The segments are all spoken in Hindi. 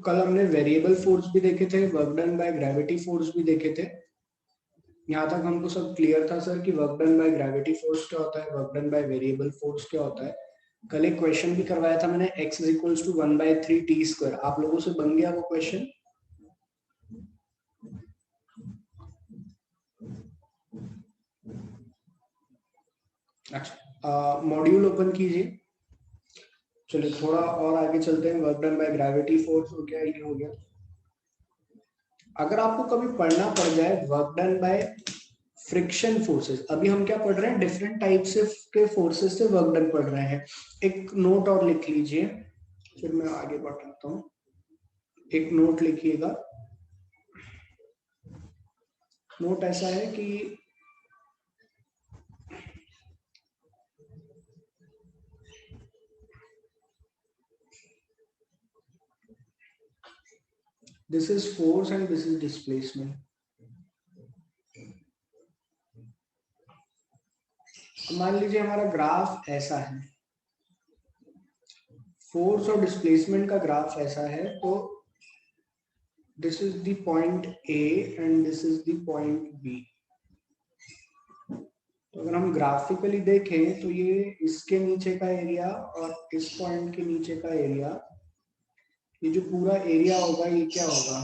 कल हमने वेरिएबल फोर्स भी देखे थे, work done by gravity force भी देखे थे। यहाँ तक हमको सब क्लियर था सर कि work done by gravity force क्या होता है, work done by variable force क्या होता है। कल एक क्वेश्चन भी करवाया था मैंने, x is equals to 1/3 t square. आप लोगों से बन गया वो क्वेश्चन? अच्छा, मॉड्यूल ओपन कीजिए। चलिए थोड़ा और आगे चलते हैं। Work done by gravity force हो गया, ये हो गया। अगर आपको कभी पढ़ना पड़ जाए work done by friction forces, अभी हम क्या पढ़ रहे हैं, डिफरेंट टाइप्स के फोर्सेस से वर्क डन पढ़ रहे हैं। एक नोट और लिख लीजिए, फिर मैं आगे बताता हूँ। एक नोट लिखिएगा। नोट ऐसा है कि this is force and this is displacement. मान लीजिए हमारा ग्राफ ऐसा है, फोर्स और डिस्प्लेसमेंट का ग्राफ ऐसा है, तो this is the point A and this is the point B. तो अगर हम ग्राफिकली देखें तो ये इसके नीचे का एरिया और इस पॉइंट के नीचे का एरिया, ये जो पूरा एरिया होगा ये क्या होगा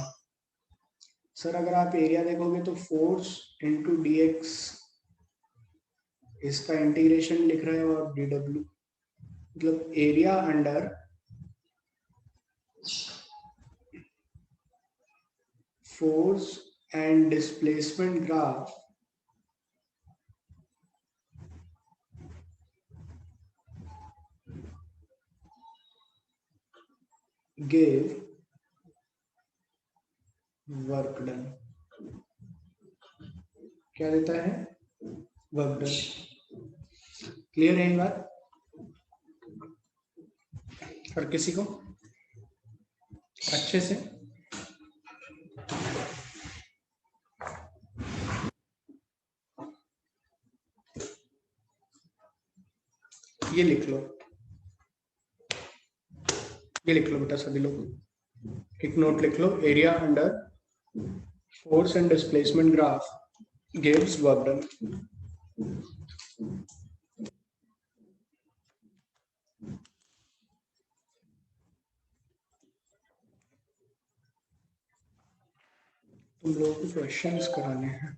सर? अगर आप एरिया देखोगे तो फोर्स इंटू डी एक्स, इसका इंटीग्रेशन लिख रहे हैं, और डी डब्ल्यू, मतलब area under force and displacement graph give work done. क्या देता है? Work done. क्लियर है ये बात? और किसी को अच्छे से? ये लिख लो, ये लिख लो बेटा सभी लोग, एक नोट लिख लो। Area under force and displacement graph gives work done. तुम लोगों को क्वेश्चंस कराने हैं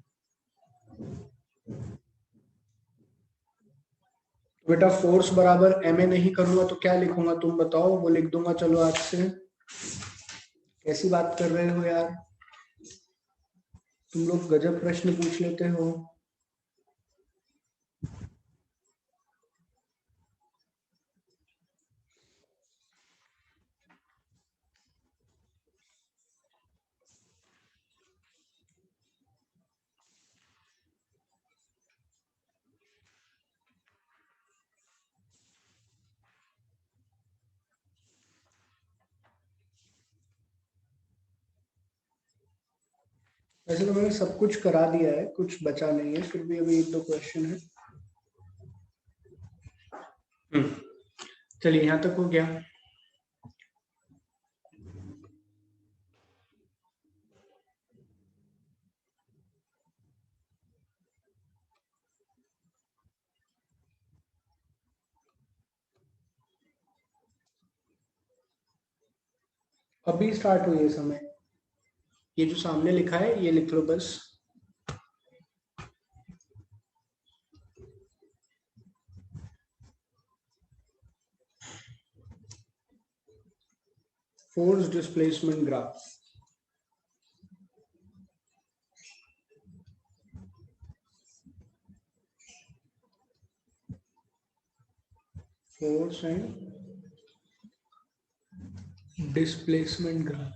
बेटा। फोर्स बराबर एम ए नहीं करूंगा तो क्या लिखूंगा तुम बताओ? वो लिख दूंगा चलो आज से। कैसी बात कर रहे हो यार, तुम लोग गजब प्रश्न पूछ लेते हो। वैसे तो मैंने सब कुछ करा दिया है, कुछ बचा नहीं है, फिर भी अभी एक दो क्वेश्चन है। चलिए यहाँ तक हो गया। अभी स्टार्ट हुई है समय। ये जो सामने लिखा है ये लिख लो बस। Force displacement graph. Force and displacement graph.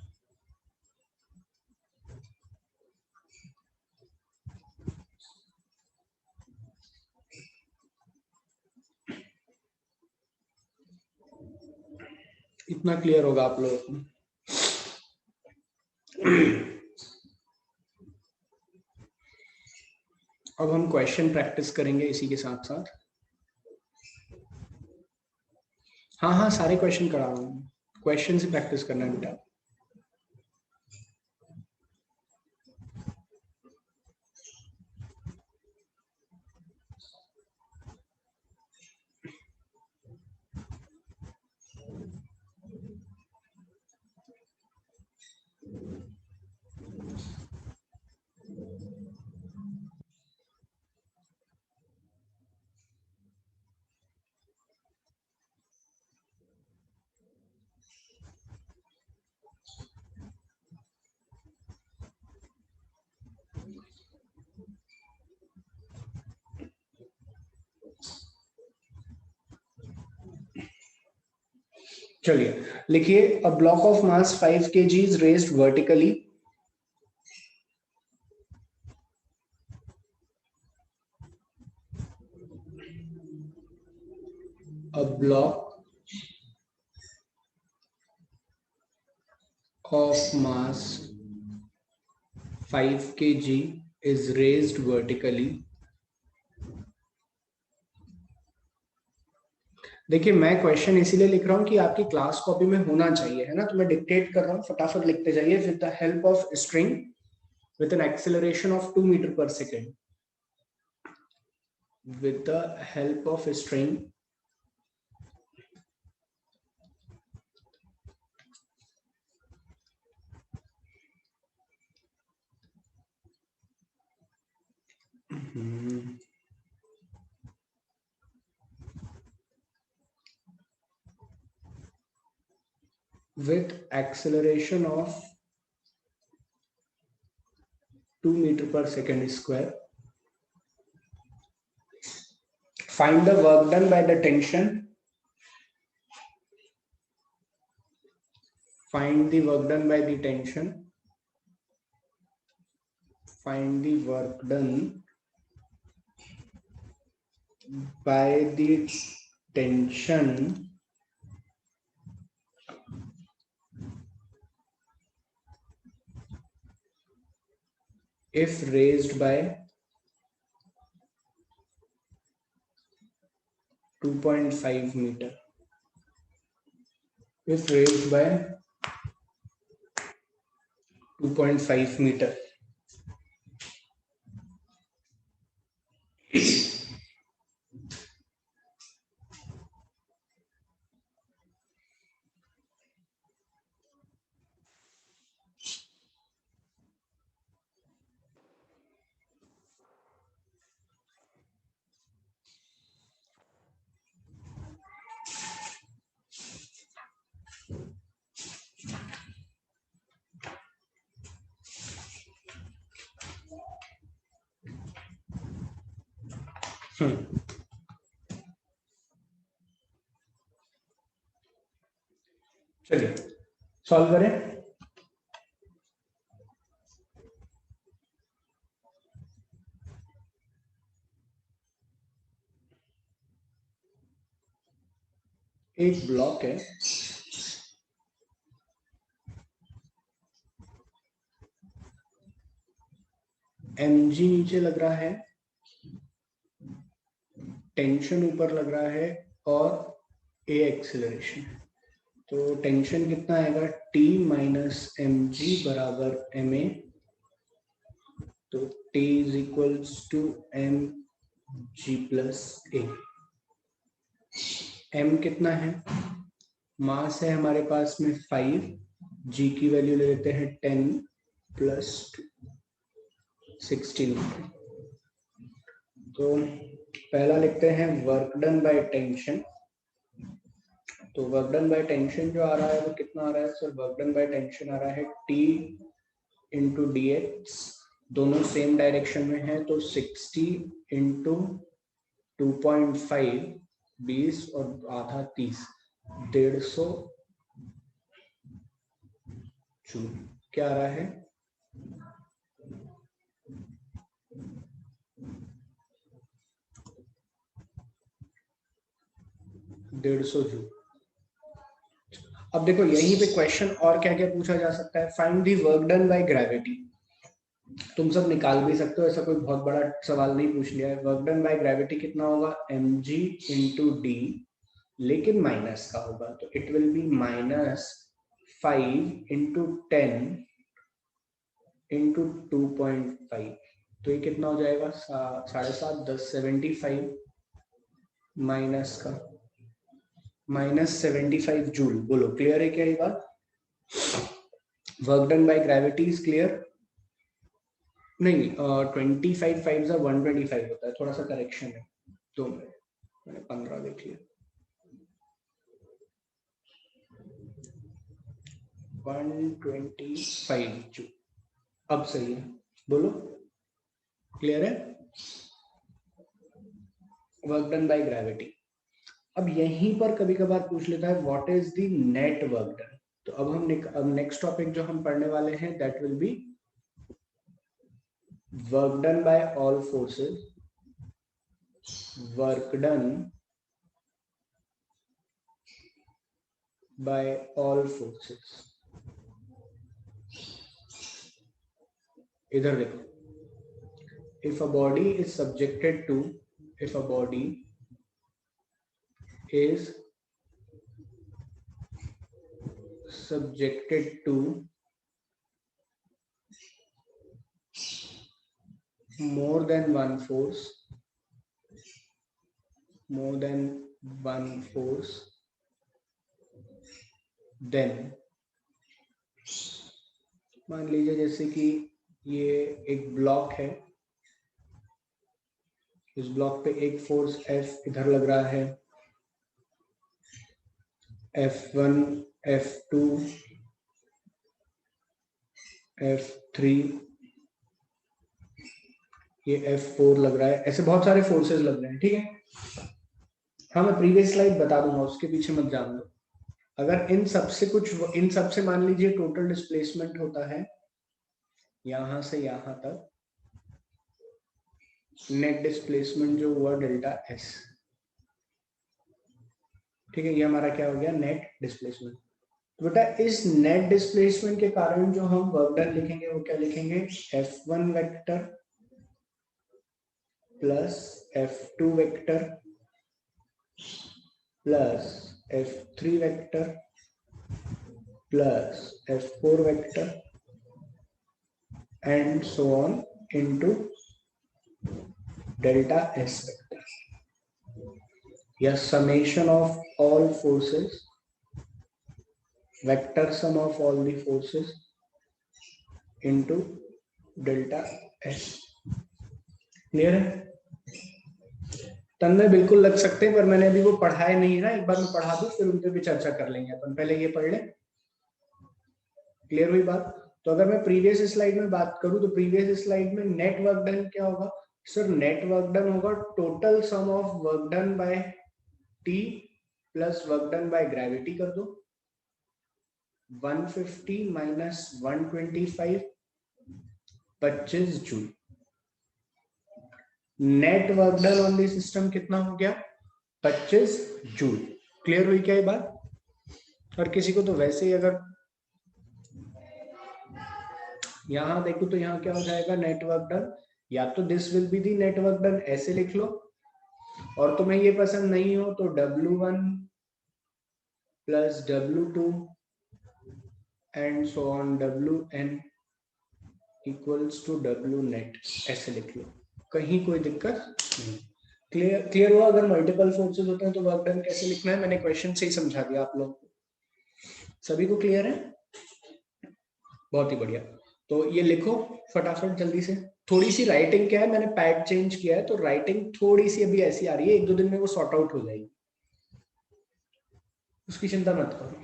इतना क्लियर होगा आप लोगों को। अब हम क्वेश्चन प्रैक्टिस करेंगे इसी के साथ साथ। हाँ हाँ, सारे क्वेश्चन करा रहा हूँ, क्वेश्चन से प्रैक्टिस करना है बेटा। चलिए लिखिए, a block of mass 5 kg is raised vertically, a block of mass 5 kg is raised vertically. देखिए मैं क्वेश्चन इसीलिए लिख रहा हूं कि आपकी क्लास कॉपी में होना चाहिए, है ना, तो मैं डिक्टेट कर रहा हूं, फटाफट लिखते जाइए। With the help of string with an acceleration of 2 meter per second, with the help of a string with acceleration of 2 meter per second square, find the work done by the tension, find the work done by the tension, find the work done by the tension if raised by 2.5 meter, if raised by 2.5 meter. चलिए सॉल्व करें। एक ब्लॉक है, mg नीचे लग रहा है, टेंशन ऊपर लग रहा है और a एक्सेलरेशन है। तो टेंशन कितना आएगा, T माइनस एम जी बराबर एम ए, तो T is equals to m g plus a. m कितना है, मास है हमारे पास में 5, g की वैल्यू ले लेते हैं 10 प्लस 16। तो पहला लिखते हैं वर्क डन बाय टेंशन। तो वर्क डन बाय टेंशन जो आ रहा है वो कितना आ रहा है sir, work done by tension आ रहा है T इंटू डी एक्स, दोनों सेम डायरेक्शन में है, तो 60 इंटू 2.5 20 और आधा 30, 150 जूल। क्या आ रहा है, जूल। अब देखो यहीं पे क्वेश्चन और क्या क्या पूछा जा सकता है, find the work done by gravity. तुम सब निकाल भी सकते हो, ऐसा कोई बहुत बड़ा सवाल नहीं पूछ लिया है। वर्क डन बाय ग्रेविटी कितना होगा, mg इंटू डी, लेकिन माइनस का होगा, तो it will be minus 5 into 10 into 2.5, तो ये कितना हो जाएगा, 7.5 10 75 माइनस का माइनस 75 जूल। बोलो क्लियर है क्या ये बात, work done by gravity is clear. नहीं 25 5 से 125 होता है, थोड़ा सा करेक्शन है, तो मैंने 15 देख लिया, 125 जूल। अब सही है, बोलो क्लियर है, वर्क डन बाय ग्रेविटी। अब यहीं पर कभी कभार पूछ लेता है what is the net work done. तो अब नेक्स्ट टॉपिक जो हम पढ़ने वाले हैं that will be work done bye all forces, work done by all forces। इधर देखो, if a body is subjected to, if a body is subjected to more than one force, more than one force, then मान लीजिए जैसे कि ये एक ब्लॉक है, इस ब्लॉक पे एक फोर्स F इधर लग रहा है, F1, F2, F3, ये F4 लग रहा है, ऐसे बहुत सारे फोर्सेस लग रहे हैं, ठीक है। हाँ मैं प्रीवियस स्लाइड बता दूंगा, उसके पीछे मत जान लो। अगर इन सब से मान लीजिए टोटल डिस्प्लेसमेंट होता है यहां से यहां तक, नेट डिस्प्लेसमेंट जो हुआ डेल्टा एस, ठीक है, ये हमारा क्या हो गया नेट डिस्प्लेसमेंट। तो बेटा इस नेट डिस्प्लेसमेंट के कारण जो हम वर्क डन लिखेंगे वो क्या लिखेंगे, F1 vector plus F2 vector plus F3 vector plus F4 vector and so on into delta S vector, या summation of all forces, vector sum of all the forces into delta S। Clear है? तन्मय बिल्कुल लग सकते हैं, पर मैंने अभी वो पढ़ाया नहीं है ना, एक बार मैं पढ़ा दूं फिर उनपे भी चर्चा कर लेंगे अपन, पहले ये पढ़ लें। क्लियर हुई बात? तो अगर मैं प्रीवियस स्लाइड में बात करूं तो प्रीवियस स्लाइड में नेट वर्क डन क्या होगा सर, नेट वर्क डन होगा total sum of work done bye T plus work done by gravity कर दो, 150 minus 125, 25 joule. Net work done on the system कितना हो गया, 25 जूल। क्लियर हुई क्या ये बात? और किसी को तो वैसे ही अगर यहां देखो तो यहाँ क्या हो जाएगा नेटवर्क डन, या तो this will be the network done ऐसे लिख लो, और तुम्हें ये पसंद नहीं हो तो W1 plus W2 and so on WN equals to W net ऐसे लिख लो, कहीं कोई दिक्कत नहीं। क्लियर हुआ? अगर मल्टीपल फोर्सेस होते हैं तो वर्क डन कैसे लिखना है मैंने क्वेश्चन से ही समझा दिया आप लोग को, सभी को क्लियर है? बहुत ही बढ़िया। तो ये लिखो फटाफट जल्दी से। थोड़ी सी राइटिंग क्या है, मैंने पैड चेंज किया है तो राइटिंग थोड़ी सी अभी ऐसी आ रही है, 1-2 दिन में वो सॉर्ट आउट हो जाएगी, उसकी चिंता मत करो।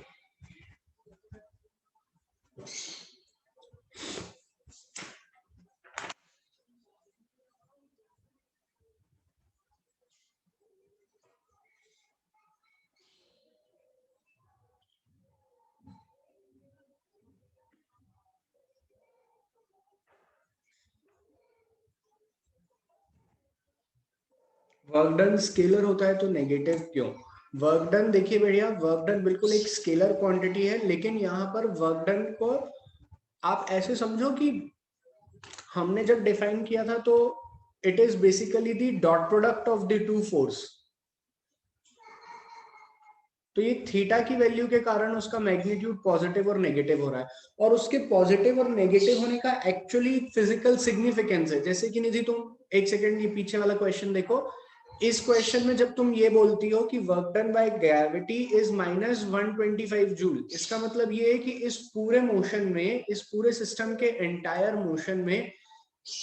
वर्क डन स्केलर होता है तो नेगेटिव क्यों? वर्क डन देखिए बढ़िया, वर्क डन बिल्कुल एक स्केलर क्वांटिटी है, लेकिन यहाँ पर वर्क डन को आप ऐसे समझो कि हमने जब डिफाइन किया था तो it is basically the dot product of the two force. तो ये थीटा की वैल्यू के कारण उसका मैग्नीट्यूड पॉजिटिव और नेगेटिव हो रहा है, और उसके पॉजिटिव और नेगेटिव होने का एक्चुअली फिजिकल सिग्निफिकेंस है। जैसे कि निधि तुम एक सेकेंड ये पीछे वाला क्वेश्चन देखो, इस क्वेश्चन में जब तुम ये बोलती हो कि work done by gravity is minus 125 joule, इसका मतलब ये है कि इस पूरे मोशन में, इस पूरे सिस्टम के एंटायर मोशन में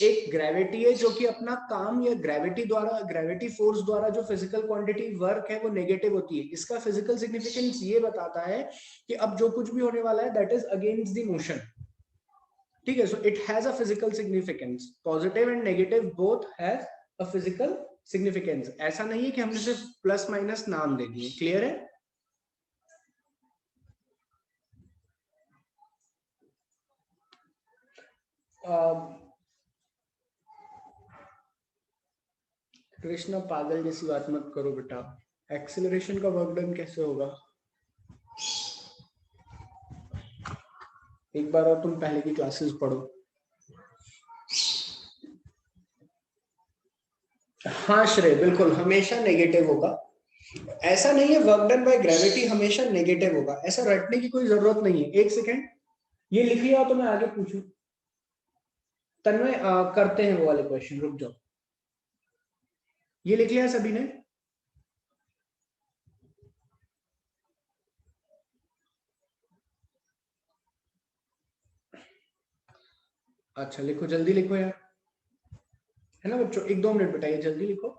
एक ग्रेविटी है जो कि अपना काम या ग्रेविटी फोर्स द्वारा जो फिजिकल क्वांटिटी वर्क है वो नेगेटिव होती है। इसका फिजिकल सिग्निफिकेंस ये बताता है कि अब जो कुछ भी होने वाला है that is against the motion, ठीक है। So it has a physical significance, positive and negative both has a physical significance, ऐसा नहीं है कि हमने सिर्फ प्लस माइनस नाम दे दिए। क्लियर है? कृष्णा पागल जैसी बात मत करो बेटा। एक्सेलरेशन का वर्क डन कैसे होगा? एक बार और तुम पहले की क्लासेस पढ़ो। हाँ श्रेय, बिल्कुल हमेशा नेगेटिव होगा। ऐसा नहीं है वर्क डन बाय ग्रेविटी हमेशा नेगेटिव होगा, ऐसा रटने की कोई जरूरत नहीं है। एक सेकेंड, ये लिख लिया तो मैं आगे पूछूं। तन्मय करते हैं वो वाले क्वेश्चन, रुक जाओ। ये लिख लिया सभी ने? अच्छा लिखो, जल्दी लिखो यार, है ना बच्चों? 1-2 मिनट बताइए, जल्दी लिखो।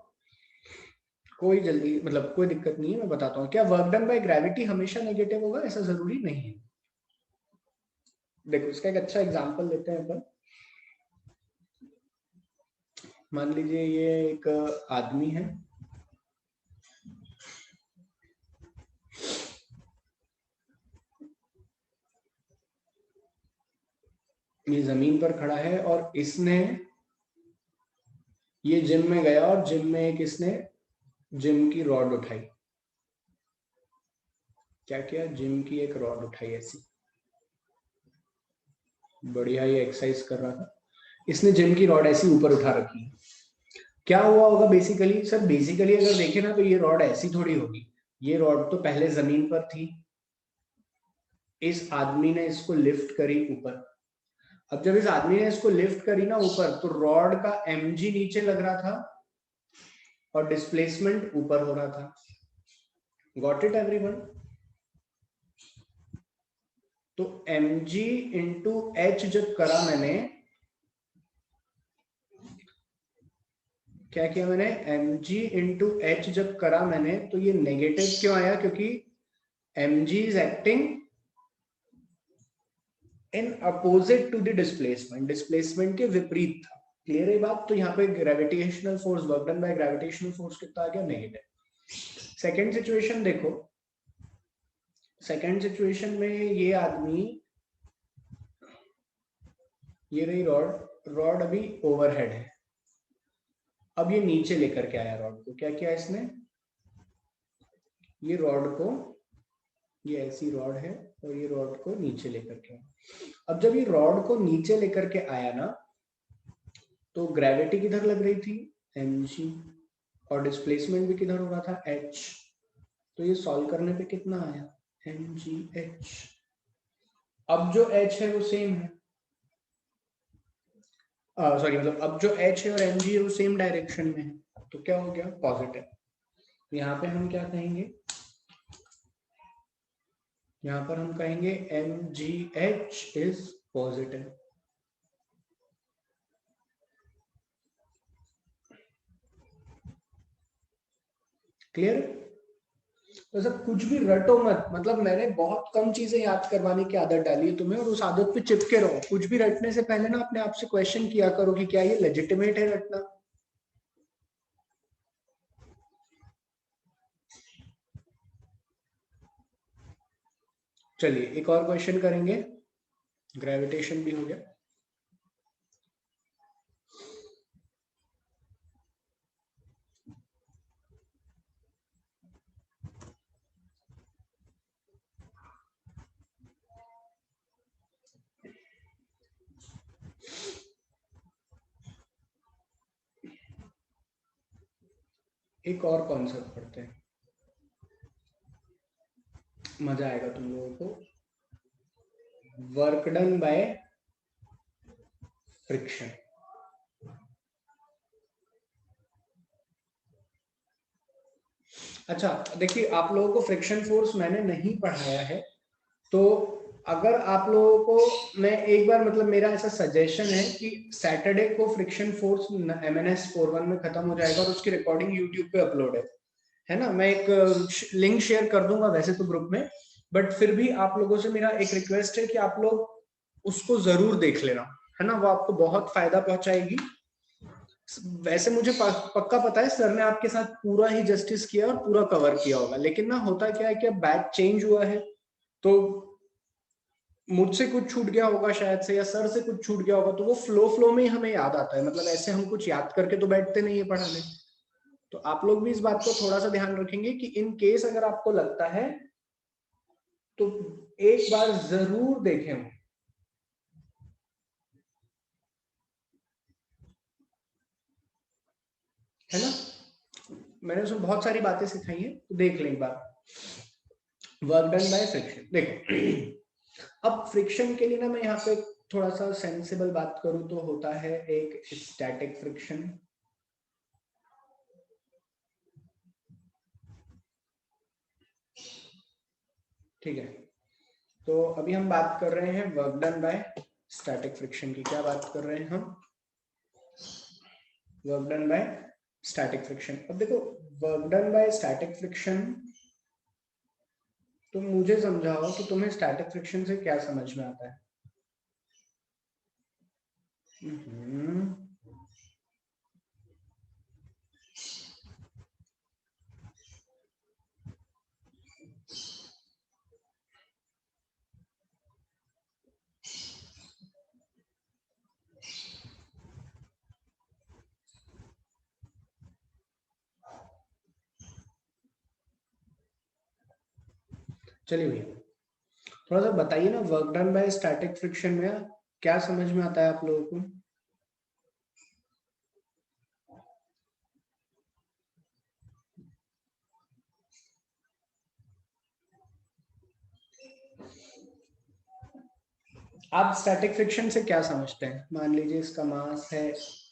कोई जल्दी मतलब कोई दिक्कत नहीं है, मैं बताता हूँ। क्या वर्क डन बाय ग्रेविटी हमेशा नेगेटिव होगा? ऐसा जरूरी नहीं है। देखो इसका एक अच्छा एग्जांपल लेते हैं अपन। मान लीजिए ये एक आदमी है, ये जमीन पर खड़ा है और इसने ये जिम में गया और जिम में एक इसने जिम की रॉड उठाई। क्या किया? जिम की एक रॉड उठाई, ऐसी बढ़िया ये एक्सरसाइज कर रहा था, इसने जिम की रॉड ऐसी ऊपर उठा रखी। क्या हुआ होगा बेसिकली? सर बेसिकली अगर देखें ना तो ये रॉड ऐसी थोड़ी होगी, ये रॉड तो पहले जमीन पर थी, इस आदमी ने इसको लिफ्ट करी ऊपर। अब जब इस आदमी ने इसको लिफ्ट करी ना ऊपर, तो रॉड का mg नीचे लग रहा था और डिस्प्लेसमेंट ऊपर हो रहा था। Got it everyone? तो mg इंटू h जब करा मैंने, क्या किया मैंने? mg इंटू h जब करा मैंने, तो ये नेगेटिव क्यों आया? क्योंकि mg is acting in opposite to the displacement, displacement के विपरीत था। क्लियर है बात? तो यहाँ पे gravitational force, work done by gravitational force कितना आ गया? नेगेटिव। सेकेंड सिचुएशन देखो, सेकेंड सिचुएशन में ये आदमी, ये रही रॉड, रॉड अभी ओवरहेड है, अब ये नीचे लेकर के आया रॉड को। क्या किया इसने? ये रॉड को, ये ऐसी रॉड है और ये रॉड को नीचे लेकर के आया। अब जब ये रॉड को नीचे लेकर के आया ना, तो ग्रेविटी किधर लग रही थी? mg, और डिस्प्लेसमेंट भी किधर हो रहा था? h। तो ये सॉल्व करने पे कितना आया? mgh। अब जो h है वो सेम है, सॉरी मतलब अब जो h है और mg है वो सेम डायरेक्शन में है, तो क्या हो गया? पॉजिटिव। यहाँ पे हम क्या कहेंगे? यहाँ पर हम कहेंगे mgh इज पॉजिटिव। क्लियर? तो सब कुछ भी रटो मत, मतलब मैंने बहुत कम चीजें याद करवाने की आदत डाली है तुम्हें, और उस आदत पे चिपके रहो। कुछ भी रटने से पहले ना अपने आप से क्वेश्चन किया करो कि क्या ये लेजिटिमेट है रटना। चलिए एक और क्वेश्चन करेंगे, ग्रेविटेशन भी हो गया। एक और कॉन्सेप्ट पढ़ते हैं, मजा आएगा तुम लोगों को। Work done by friction. अच्छा देखिए, आप लोगों को फ्रिक्शन फोर्स मैंने नहीं पढ़ाया है, तो अगर आप लोगों को मैं एक बार, मतलब मेरा ऐसा सजेशन है कि सैटरडे को फ्रिक्शन फोर्स MNS 41 में खत्म हो जाएगा और उसकी रिकॉर्डिंग यूट्यूब पे अपलोड है ना? मैं एक लिंक शेयर कर दूंगा वैसे तो ग्रुप में, बट फिर भी आप लोगों से मेरा एक रिक्वेस्ट है कि आप लोग उसको जरूर देख लेना, है ना? वो आपको बहुत फायदा पहुंचाएगी। वैसे मुझे पक्का पता है सर ने आपके साथ पूरा ही जस्टिस किया और पूरा कवर किया होगा, लेकिन ना होता क्या है कि अब बैच चेंज हुआ है, तो मुझसे कुछ छूट गया होगा शायद से, या सर से कुछ छूट गया होगा, तो वो फ्लो फ्लो में ही हमें याद आता है। मतलब ऐसे हम कुछ याद करके तो बैठते नहीं है पढ़ाने। तो आप लोग भी इस बात को थोड़ा सा ध्यान रखेंगे कि इन केस अगर आपको लगता है तो एक बार जरूर देखें, है ना। मैंने उसमें बहुत सारी बातें सिखाई हैं, तो देख लें एक बार। वर्क डन बाय फ्रिक्शन, देखो अब फ्रिक्शन के लिए ना मैं यहाँ पे थोड़ा सा सेंसिबल बात करूं तो होता है एक स्टैटिक फ्रिक्शन, ठीक है। तो अभी हम बात कर रहे हैं work done bye static friction की। क्या बात कर रहे हैं हम? Work done bye static friction. अब देखो work done bye static friction, तुम मुझे समझाओ कि तुम्हें स्टैटिक फ्रिक्शन से क्या समझ में आता है। चलिए भैया थोड़ा सा बताइए ना, work done bye static friction में क्या समझ में आता है आप लोगों को? आप स्टैटिक फ्रिक्शन से क्या समझते हैं? मान लीजिए इसका मास है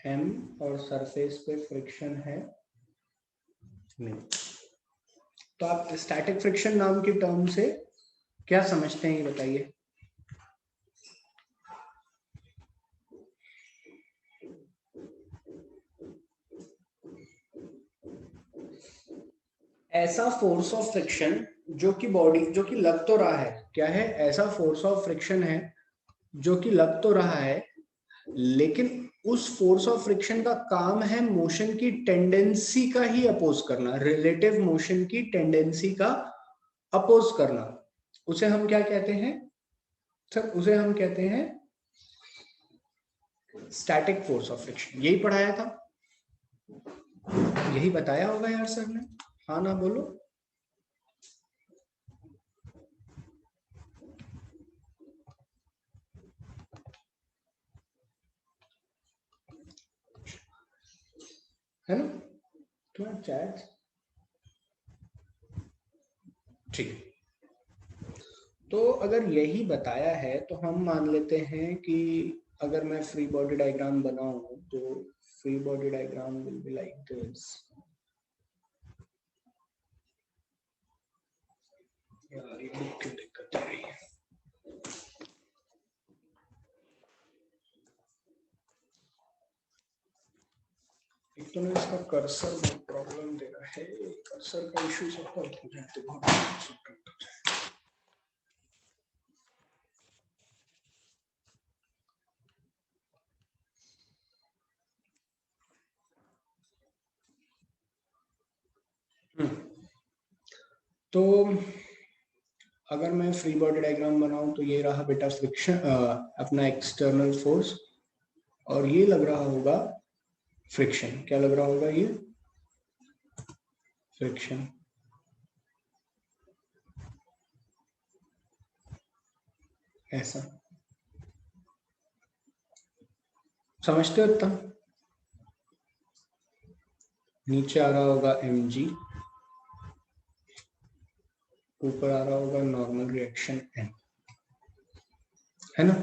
m और सरफेस पे फ्रिक्शन है नहीं, तो आप स्टैटिक फ्रिक्शन नाम की टर्म से क्या समझते हैं ये बताइए। ऐसा फोर्स ऑफ फ्रिक्शन जो कि बॉडी, जो कि लग तो रहा है, क्या है? ऐसा फोर्स ऑफ फ्रिक्शन है जो कि लग तो रहा है, लेकिन उस फोर्स ऑफ फ्रिक्शन का काम है मोशन की टेंडेंसी का ही अपोज करना, रिलेटिव मोशन की टेंडेंसी का अपोज करना। उसे हम क्या कहते हैं सर? उसे हम कहते हैं स्टैटिक फोर्स ऑफ फ्रिक्शन। यही पढ़ाया था, यही बताया होगा यार सर ने। हाँ ना बोलो। है ना तुम्हारा चैट? ठीक। तो अगर यही बताया है तो हम मान लेते हैं कि अगर मैं फ्री बॉडी डायग्राम बनाऊं तो free body diagram will be like this. यार ये बुक क्यों दिक्कत आ रही है? एक तो ना इसका कर्सर बहुत प्रॉब्लम दे रहा है, कर्सर का इशू सब हो जाए तो बहुत। तो अगर मैं फ्री बॉडी डायग्राम बनाऊं तो ये रहा बेटा फ्रिक्शन, अपना एक्सटर्नल फोर्स, और ये लग रहा होगा फ्रिक्शन। क्या लग रहा होगा? ये फ्रिक्शन। ऐसा समझते हो? इतना नीचे आ रहा होगा mg, ऊपर आ रहा होगा नॉर्मल रिएक्शन n, है ना।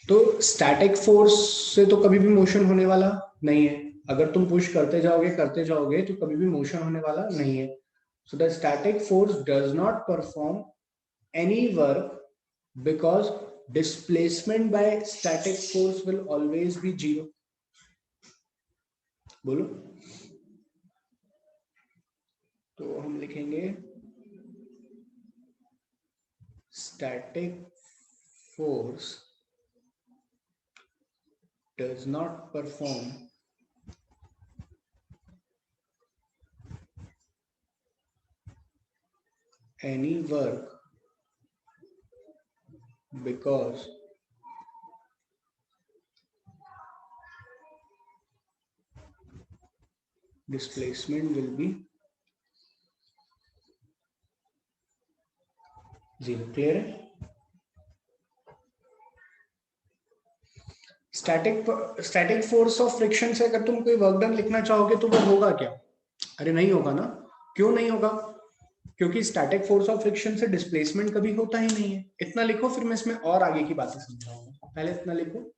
तो स्टैटिक फोर्स से तो कभी भी मोशन होने वाला नहीं है। अगर तुम पुश करते जाओगे तो कभी भी मोशन होने वाला नहीं है। So the static force does not perform any work because displacement bye static force will always be zero. बोलो। तो हम लिखेंगे static force does not perform any work because displacement will be 0. Clear है? स्टैटिक फोर्स ऑफ फ्रिक्शन से अगर तुम कोई वर्क डन लिखना चाहोगे तो वो होगा क्या? अरे नहीं होगा ना। क्यों नहीं होगा? क्योंकि स्टैटिक फोर्स ऑफ फ्रिक्शन से डिस्प्लेसमेंट कभी होता ही नहीं है। इतना लिखो, फिर मैं इसमें और आगे की बातें समझाऊंगा। पहले इतना लिखो।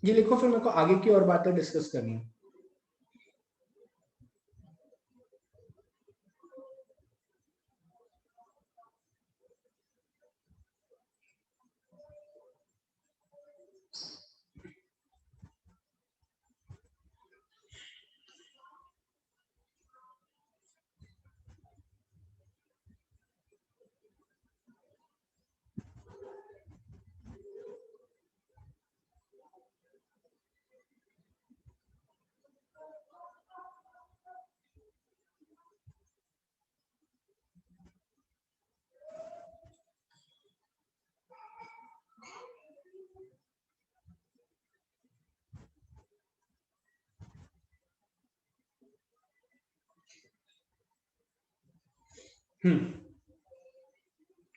ये लिखो, फिर मेरे को आगे की और बातें डिस्कस करनी है।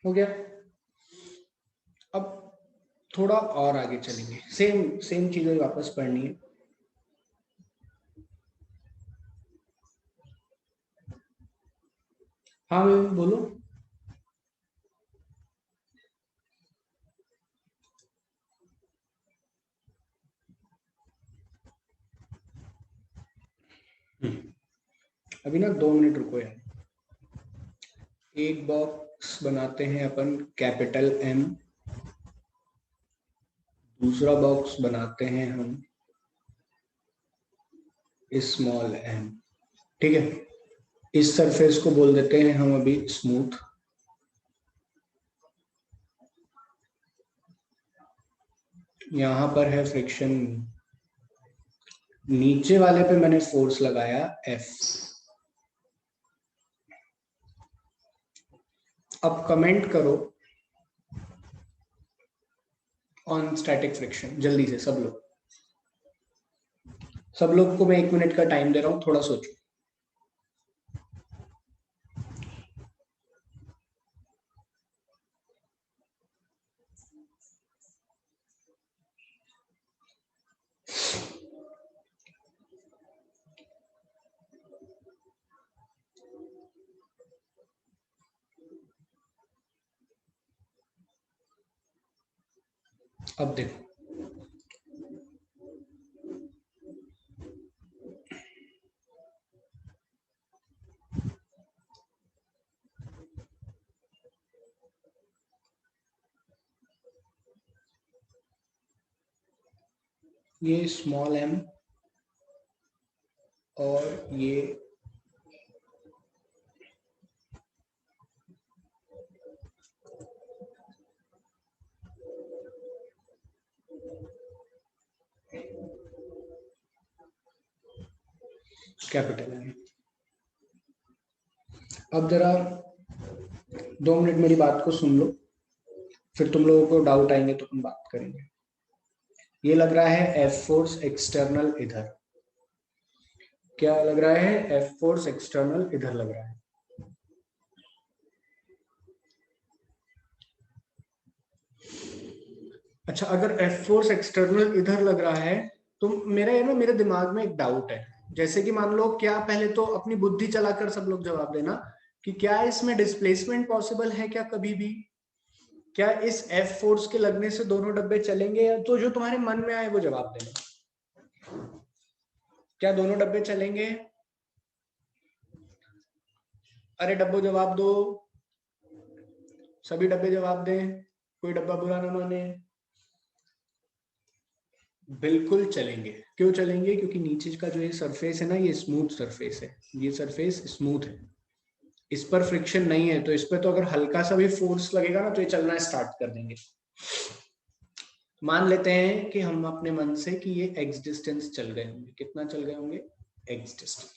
हो गया। अब थोड़ा और आगे चलेंगे। सेम सेम चीजें वापस पढ़नी है। हाँ मैम बोलो। अभी ना 2 मिनट रुको यार। एक बॉक्स बनाते हैं अपन कैपिटल एम, दूसरा बॉक्स बनाते हैं हम स्मॉल एम। ठीक है, इस सरफेस को बोल देते हैं हम अभी स्मूथ। यहां पर है फ्रिक्शन, नीचे वाले पे मैंने फोर्स लगाया एफ। अब कमेंट करो ऑन स्टैटिक फ्रिक्शन जल्दी से सब लोग। सब लोग को मैं 1 मिनट का टाइम दे रहा हूं, थोड़ा सोचो। अब देखो, ये स्मॉल एम और ये कैपिटल एम। अब जरा 2 मिनट मेरी बात को सुन लो, फिर तुम लोगों को डाउट आएंगे तो हम बात करेंगे। ये लग रहा है एफ फोर्स एक्सटर्नल इधर। क्या लग रहा है? एफ फोर्स एक्सटर्नल इधर लग रहा है। अच्छा, अगर एफ फोर्स एक्सटर्नल इधर लग रहा है तो मेरे दिमाग में एक डाउट है। जैसे कि मान लो, क्या पहले तो अपनी बुद्धि चलाकर सब लोग जवाब देना कि क्या इसमें डिस्प्लेसमेंट पॉसिबल है क्या कभी भी? क्या इस एफ फोर्स के लगने से दोनों डब्बे चलेंगे? या तो जो तुम्हारे मन में आए वो जवाब देना। क्या दोनों डब्बे चलेंगे? अरे डब्बो जवाब दो, सभी डब्बे जवाब दें, कोई डब्बा बुरा ना माने। बिल्कुल चलेंगे। क्यों चलेंगे? क्योंकि नीचे का जो ये सरफेस है ना, ये स्मूथ सरफेस है, ये सरफेस स्मूथ है, इस पर फ्रिक्शन नहीं है, तो इस पर तो अगर हल्का सा भी फोर्स लगेगा ना तो ये चलना स्टार्ट कर देंगे। मान लेते हैं कि हम अपने मन से कि ये x डिस्टेंस चल गए होंगे। कितना चल गए होंगे? x distance.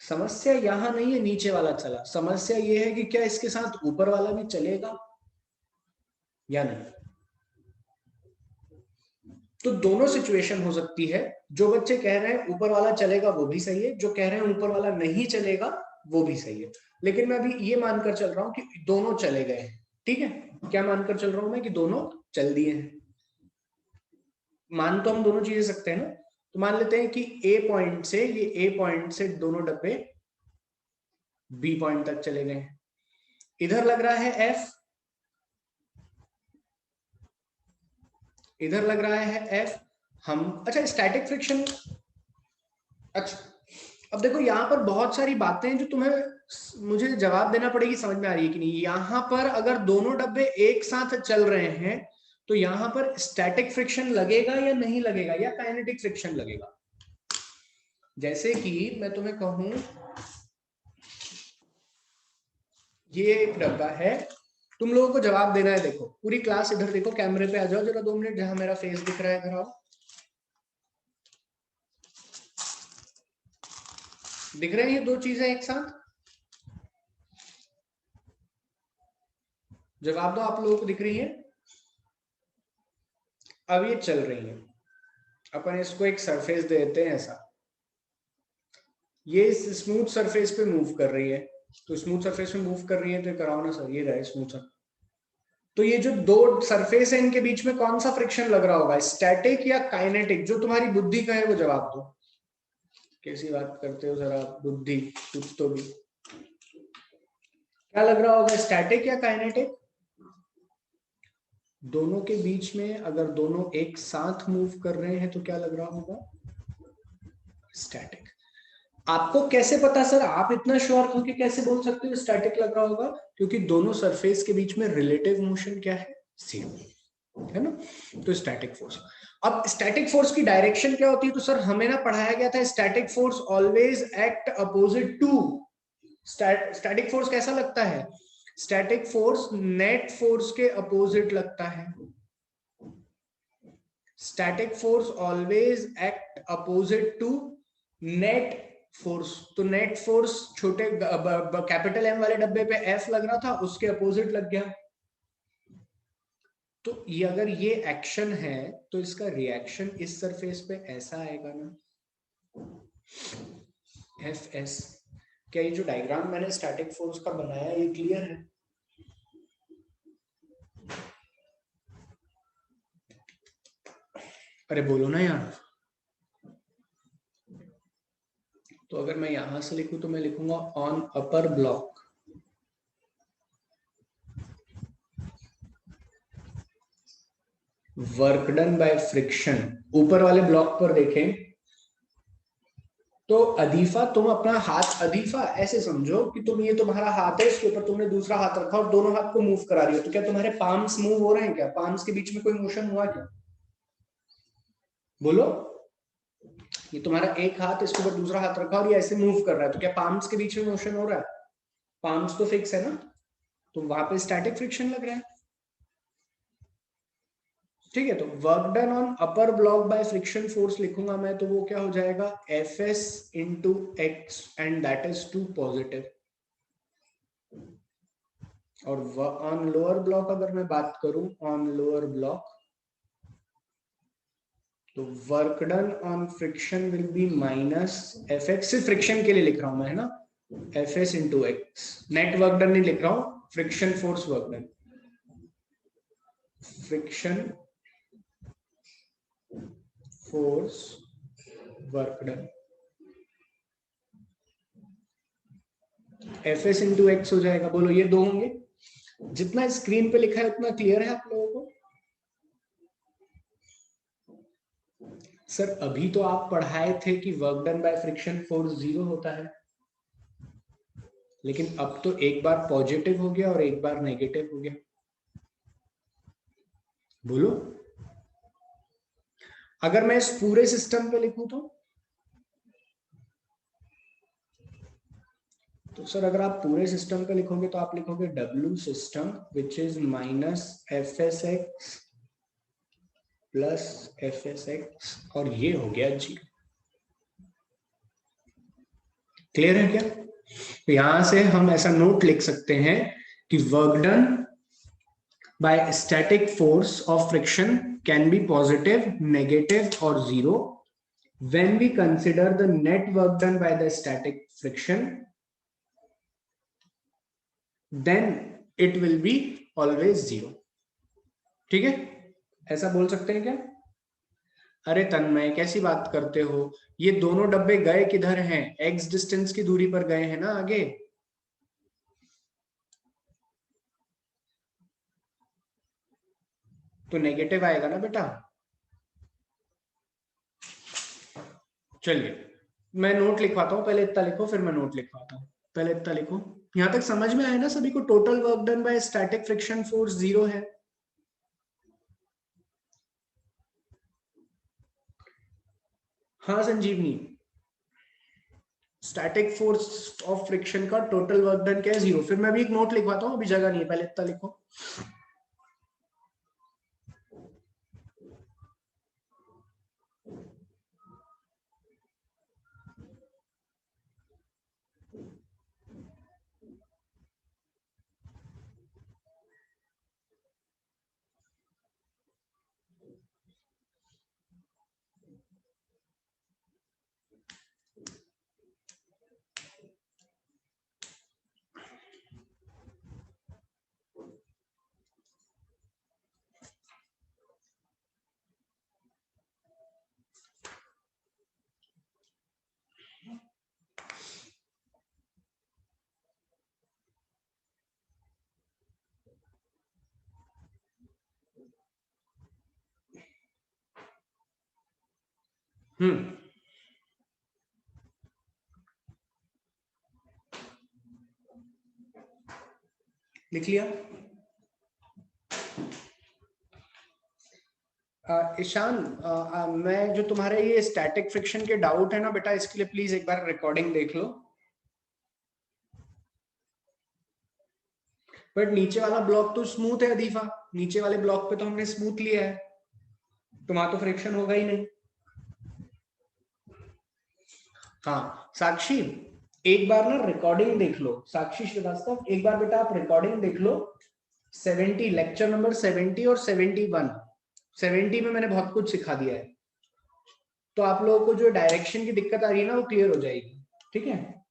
समस्या यहां नहीं है नीचे वाला चला, समस्या ये है कि क्या इसके साथ ऊपर वाला भी चलेगा या नहीं। तो दोनों सिचुएशन हो सकती है। जो बच्चे कह रहे हैं ऊपर वाला चलेगा वो भी सही है, जो कह रहे हैं ऊपर वाला नहीं चलेगा वो भी सही है। लेकिन मैं अभी ये मानकर चल रहा हूं कि दोनों चले गए हैं। ठीक है, क्या मानकर चल रहा हूं मैं? कि दोनों चल दिए हैं। मान तो हम दोनों चीजें सकते हैं ना। तो मान लेते हैं कि ए पॉइंट से दोनों डब्बे बी पॉइंट तक चले गए हैं। इधर लग रहा है एफ, इधर लग रहा है एफ। हम अच्छा स्टैटिक फ्रिक्शन, अच्छा अब देखो यहां पर बहुत सारी बातें हैं जो तुम्हें मुझे जवाब देना पड़ेगी, समझ में आ रही है कि नहीं। यहां पर अगर दोनों डब्बे एक साथ चल रहे हैं तो यहां पर स्टैटिक फ्रिक्शन लगेगा या नहीं लगेगा, या काइनेटिक फ्रिक्शन लगेगा। जैसे कि मैं तुम्हें कहूं ये एक डब्बा है, तुम लोगों को जवाब देना है। देखो पूरी क्लास इधर देखो, कैमरे पे आ जाओ जरा 2 मिनट, जहां मेरा फेस दिख रहा है इधर आओ। दिख रहे हैं ये 2 चीजें एक साथ? जवाब दो, आप लोगों को दिख रही है? अब ये चल रही है, अपन इसको एक सरफेस देते हैं ऐसा, ये इस स्मूथ सरफेस पे मूव कर रही है। तो स्मूथ सरफेस पे मूव कर रही है तो कराओ ना सर, ये रहा स्मूथ सरफेस। तो ये जो 2 सरफेस है इनके बीच में कौन सा फ्रिक्शन लग रहा होगा, स्टैटिक या काइनेटिक? जो तुम्हारी बुद्धि का है वो जवाब दो। कैसी बात करते हो जरा, बुद्धि कुछ तो भी। क्या लग रहा होगा, स्टैटिक या काइनेटिक? दोनों के बीच में अगर दोनों एक साथ मूव कर रहे हैं तो क्या लग रहा होगा? स्टैटिक। आपको कैसे पता सर, आप इतना श्योर होकर कैसे बोल सकते हो स्टैटिक लग रहा होगा? क्योंकि दोनों सरफेस के बीच में रिलेटिव मोशन क्या है? सेम है ना। तो स्टैटिक फोर्स, अब स्टैटिक फोर्स की डायरेक्शन क्या होती है? तो सर हमें ना पढ़ाया गया था static force always act opposite to. Static force कैसा लगता है? स्टैटिक फोर्स नेट फोर्स के अपोजिट लगता है। Static force always act opposite to net force. तो नेट फोर्स छोटे कैपिटल एम वाले डब्बे पे एफ लग रहा था, उसके अपोजिट लग गया। तो ये अगर ये एक्शन है तो इसका रिएक्शन इस सरफेस पे ऐसा आएगा ना, एफ एस। क्या ये जो डायग्राम मैंने स्टैटिक फोर्स का बनाया ये क्लियर है? अरे बोलो ना यार। तो अगर मैं यहां से लिखूं तो मैं लिखूंगा on upper block work done by friction. ऊपर वाले ब्लॉक पर देखें तो अदीफा, तुम अपना हाथ, अदीफा ऐसे समझो कि तुम, ये तुम्हारा हाथ है, इसके ऊपर तुमने दूसरा हाथ रखा और दोनों हाथ को मूव करा रही हो। तो क्या तुम्हारे पाम्स मूव हो रहे हैं? क्या पाम्स के बीच में कोई मोशन हुआ क्या? बोलो। ये तुम्हारा एक हाथ, इसके ऊपर दूसरा हाथ रखा और ये ऐसे मूव कर रहा है, तो क्या पाम्स के बीच में मोशन हो रहा है? पाम्स तो फिक्स है ना, तो वहां पे स्टैटिक फ्रिक्शन लग रहा है। ठीक है, तो work done on upper block by friction force लिखूंगा मैं, तो वो क्या हो जाएगा? F s into x, and that is to positive. और ऑन लोअर ब्लॉक अगर मैं बात करूं, ऑन लोअर ब्लॉक, तो work done on friction will be minus f x. सिर्फ फ्रिक्शन के लिए लिख रहा हूं मैं, है ना, f s into x. Net work done नहीं लिख रहा हूं, friction force work done, friction force work done. F s into x हो जाएगा। बोलो ये 2 होंगे। जितना स्क्रीन पे लिखा है उतना क्लियर है आप लोगों को? सर अभी तो आप पढ़ाए थे कि work done by friction force 0 होता है। लेकिन अब तो एक बार पॉजिटिव हो गया और एक बार नेगेटिव हो गया। बोलो, अगर मैं इस पूरे सिस्टम पे लिखूं तो सर अगर आप पूरे सिस्टम पे लिखोगे तो आप लिखोगे W system which is minus FSX plus FSX और ये हो गया G। क्लियर है क्या? तो यहां से हम ऐसा नोट लिख सकते हैं कि work done bye static force of friction can be positive, negative और zero when we consider the net work done by the static friction, then it will be always zero। ठीक है, ऐसा बोल सकते हैं क्या? अरे तन्मय कैसी बात करते हो, ये दोनों डब्बे गए किधर हैं? x डिस्टेंस की दूरी पर गए हैं ना आगे। तो नेगेटिव आएगा ना बेटा। चलिए मैं नोट लिखवाता हूँ, पहले इतना लिखो फिर मैं नोट लिखवाता हूँ। पहले इतना लिखो। यहां तक समझ में आया ना सभी को? Total work done bye static friction force zero है। हाँ संजीवनी, स्टैटिक फोर्स ऑफ फ्रिक्शन का टोटल वर्क डन क्या है? जीरो। फिर मैं भी एक नोट लिखवाता हूँ, अभी जगह नहीं है, पहले इतना लिखो। लिख लिया? ईशान, मैं जो तुम्हारे ये स्टैटिक फ्रिक्शन के डाउट है ना बेटा, इसके लिए प्लीज एक बार रिकॉर्डिंग देख लो। बट नीचे वाला ब्लॉक तो स्मूथ है अदीफा, नीचे वाले ब्लॉक पे तो हमने स्मूथ लिया है, तो वहां तो फ्रिक्शन होगा ही नहीं। हाँ साक्षी, एक बार ना रिकॉर्डिंग देख लो। साक्षी श्रीवास्तव, एक बार बेटा आप रिकॉर्डिंग देख लो। 70 लेक्चर नंबर 70 और 71, 70 में मैंने बहुत कुछ सिखा दिया है, तो आप लोगों को जो डायरेक्शन की दिक्कत आ रही है ना वो क्लियर हो जाएगी। ठीक है,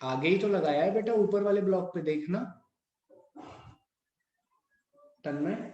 आगे ही तो लगाया है बेटा, ऊपर वाले ब्लॉक पे देखना तन्मय।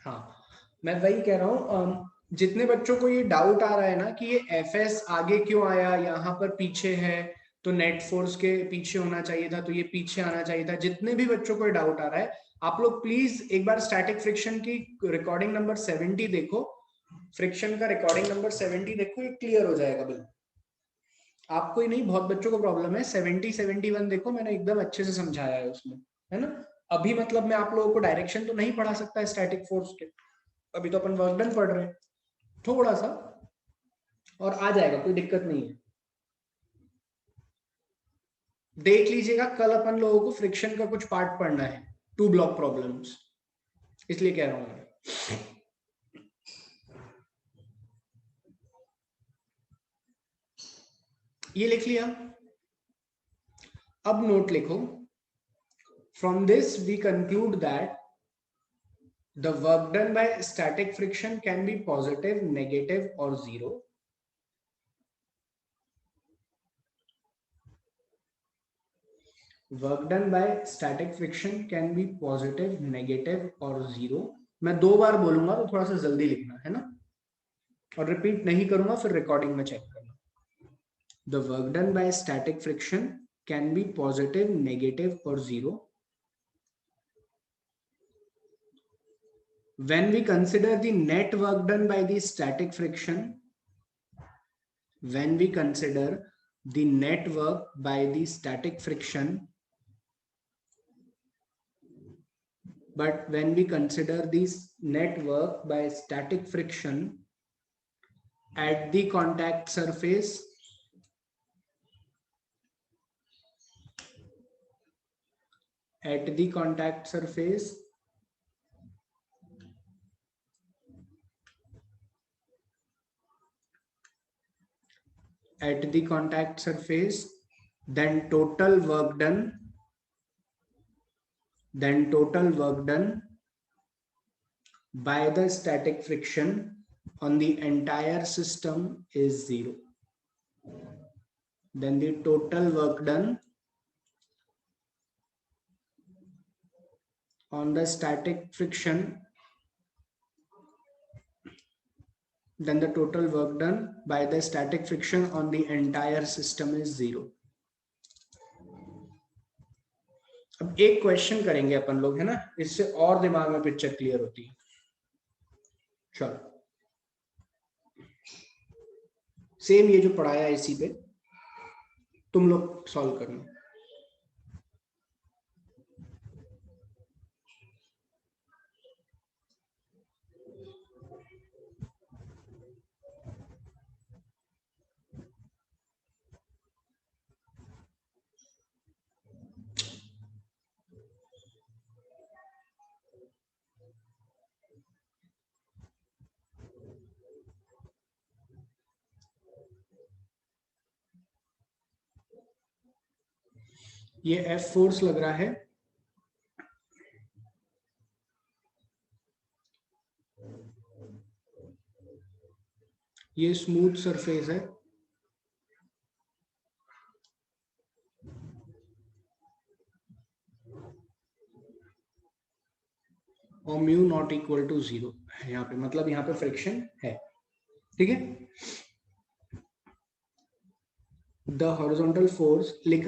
हाँ मैं वही कह रहा हूँ, जितने बच्चों को ये डाउट आ रहा है ना कि ये एफ एस आगे क्यों आया, यहाँ पर पीछे है, तो नेट फोर्स के पीछे होना चाहिए था, तो ये पीछे आना चाहिए था, जितने भी बच्चों को ये डाउट आ रहा है, आप लोग प्लीज एक बार स्टैटिक फ्रिक्शन की रिकॉर्डिंग नंबर 70 देखो। फ्रिक्शन का रिकॉर्डिंग नंबर 70 देखो, ये क्लियर हो जाएगा बिल्कुल। आपको ही नहीं, बहुत बच्चों को प्रॉब्लम है। 70 71 देखो, मैंने एकदम अच्छे से समझाया है उसमें, है ना। अभी मतलब मैं आप लोगों को डायरेक्शन तो नहीं पढ़ा सकता स्टैटिक फोर्स के, अभी तो अपन वर्क डन पढ़ रहे हैं थोड़ा सा, और आ जाएगा, कोई दिक्कत नहीं है। देख लीजिएगा, कल अपन लोगों को फ्रिक्शन का कुछ पार्ट पढ़ना है, टू ब्लॉक प्रॉब्लम्स, इसलिए कह रहा हूं मैं। ये लिख लिया? अब नोट लिखो। From this we conclude that the work done by static friction can be positive, negative or zero work done bye static friction can be positive, negative और जीरो। मैं 2 बार बोलूंगा तो थोड़ा सा जल्दी लिखना है ना, और रिपीट नहीं करूंगा, फिर रिकॉर्डिंग में चेक करना। The work done bye static friction can be positive, negative और zero when we consider the net work done by the static friction, when we consider the net work by the static friction, but when we consider this net work by static friction at the contact surface, at the contact surface, at the contact surface, then total work done, then total work done by the static friction on the entire system is zero. Then the total work done on the static friction, then the total work done by the static friction on the entire system is zero. अब एक क्वेश्चन करेंगे अपन लोग, है ना, इससे और दिमाग में पिक्चर क्लियर होती है। चलो, सेम ये जो पढ़ाया है इसी पे तुम लोग सॉल्व करना। ये एफ फोर्स लग रहा है, ये स्मूथ सरफेस है, और mu not equal to zero है यहाँ पे, मतलब यहाँ पे फ्रिक्शन है। ठीक है, द हॉरिजॉन्टल फोर्स लिख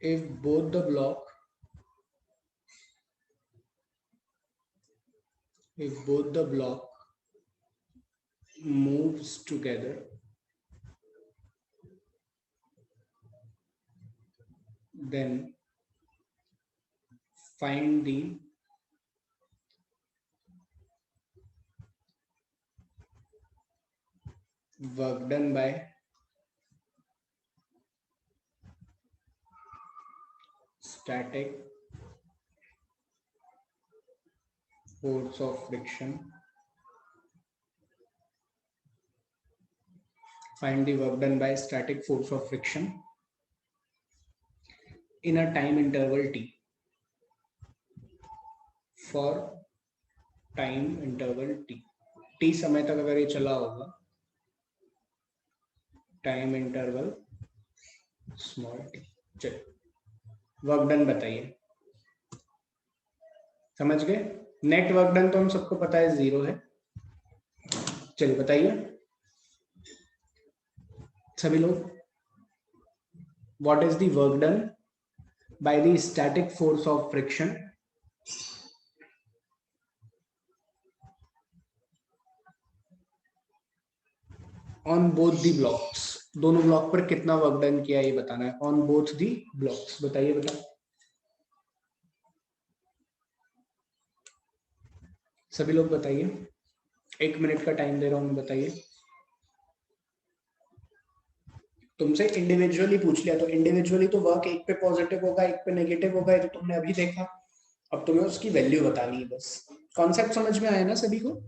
if both the block moves together, then find the work done by static force of friction. Find the work done by static force of friction in a time interval t. For time interval t, t समय तक अगर ये चला होगा, टाइम इंटरवल स्मॉल टी। चलो वर्क डन बताइए, समझ गए? नेट वर्क डन तो हम सबको पता है जीरो है। चलिए बताइए सभी लोग, what is the work done by the static force of friction on both the blocks? दोनों ब्लॉक पर कितना वर्क डन किया ये बताना है, ऑन बोथ दी ब्लॉक्स। बताइए बेटा, सभी लोग बताइए, 1 मिनट का टाइम दे रहा हूं, बताइए। तुमसे इंडिविजुअली पूछ लिया तो इंडिविजुअली तो वर्क एक पे पॉजिटिव होगा, एक पे नेगेटिव होगा, ये तो तुमने अभी देखा। अब तुम्हें उसकी वैल्यू बतानी है बस। कॉन्सेप्ट समझ में आया ना सभी को?